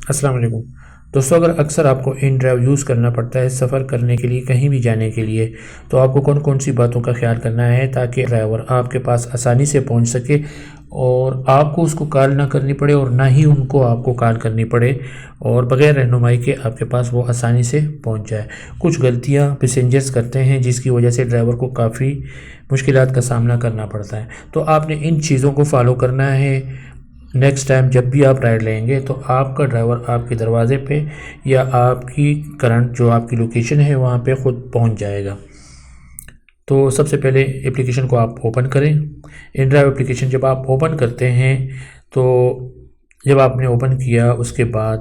السلام علیکم دوستوں، اگر اکثر آپ کو ان ڈرائیو یوز کرنا پڑتا ہے سفر کرنے کے لیے، کہیں بھی جانے کے لیے، تو آپ کو کون کون سی باتوں کا خیال کرنا ہے تاکہ ڈرائیور آپ کے پاس آسانی سے پہنچ سکے اور آپ کو اس کو کال نہ کرنی پڑے اور نہ ہی ان کو آپ کو کال کرنی پڑے، اور بغیر رہنمائی کے آپ کے پاس وہ آسانی سے پہنچ جائے۔ کچھ غلطیاں پیسنجرز کرتے ہیں جس کی وجہ سے ڈرائیور کو کافی مشکلات کا سامنا کرنا پڑتا ہے، تو آپ نے ان چیزوں کو فالو کرنا ہے۔ نیکسٹ ٹائم جب بھی آپ رائڈ لیں گے تو آپ کا ڈرائیور آپ کے دروازے پہ یا آپ کی کرنٹ جو آپ کی لوکیشن ہے وہاں پہ خود پہنچ جائے گا۔ تو سب سے پہلے اپلیکیشن کو آپ اوپن کریں۔ ان ڈرائیو اپلیکیشن جب آپ اوپن کرتے ہیں تو جب آپ نے اوپن کیا اس کے بعد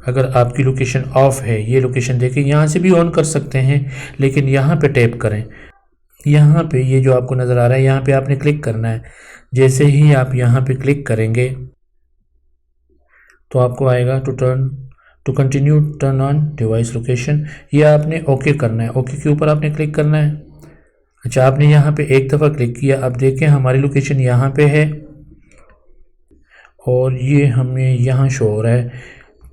اگر آپ کی لوکیشن آف ہے، یہ لوکیشن دیکھیں، یہاں سے بھی آن کر سکتے ہیں لیکن یہاں پہ ٹیپ کریں۔ یہاں پہ یہ جو آپ کو نظر آ رہا ہے یہاں پہ آپ نے کلک کرنا ہے۔ جیسے ہی آپ یہاں پہ کلک کریں گے تو آپ کو آئے گا to continue turn on device location, یہ آپ نے اوکے کرنا ہے۔ اوکے کے اوپر آپ نے کلک کرنا ہے۔ اچھا، آپ نے یہاں پہ ایک دفعہ کلک کیا، اب دیکھیں ہماری لوکیشن یہاں پہ ہے اور یہ ہمیں یہاں شو ہو رہا ہے۔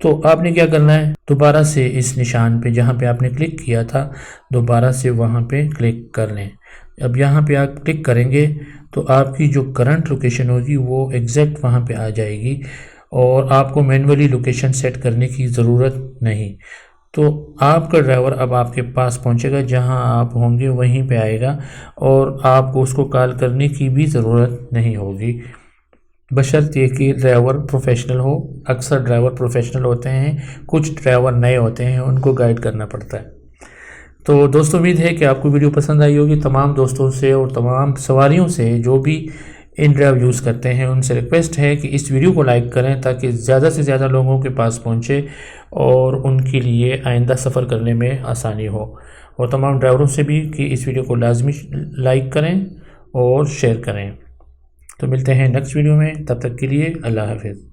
تو آپ نے کیا کرنا ہے، دوبارہ سے اس نشان پہ جہاں پہ آپ نے کلک کیا تھا دوبارہ سے وہاں پہ کلک کر لیں۔ اب یہاں پہ آپ کلک کریں گے تو آپ کی جو کرنٹ لوکیشن ہوگی وہ ایگزیکٹ وہاں پہ آ جائے گی اور آپ کو مینولی لوکیشن سیٹ کرنے کی ضرورت نہیں۔ تو آپ کا ڈرائیور اب آپ کے پاس پہنچے گا، جہاں آپ ہوں گے وہیں پہ آئے گا اور آپ کو اس کو کال کرنے کی بھی ضرورت نہیں ہوگی، بشرطیہ کہ ڈرائیور پروفیشنل ہو۔ اکثر ڈرائیور پروفیشنل ہوتے ہیں، کچھ ڈرائیور نئے ہوتے ہیں، ان کو گائیڈ کرنا پڑتا ہے۔ تو دوستوں، امید ہے کہ آپ کو ویڈیو پسند آئی ہوگی۔ تمام دوستوں سے اور تمام سواریوں سے جو بھی ان ڈرائیو یوز کرتے ہیں ان سے ریکویسٹ ہے کہ اس ویڈیو کو لائک کریں تاکہ زیادہ سے زیادہ لوگوں کے پاس پہنچے اور ان کے لیے آئندہ سفر کرنے میں آسانی ہو، اور تمام ڈرائیوروں سے بھی کہ اس ویڈیو کو لازمی لائک کریں اور شیئر کریں۔ تو ملتے ہیں نیکسٹ ویڈیو میں، تب تک کے لیے اللہ حافظ۔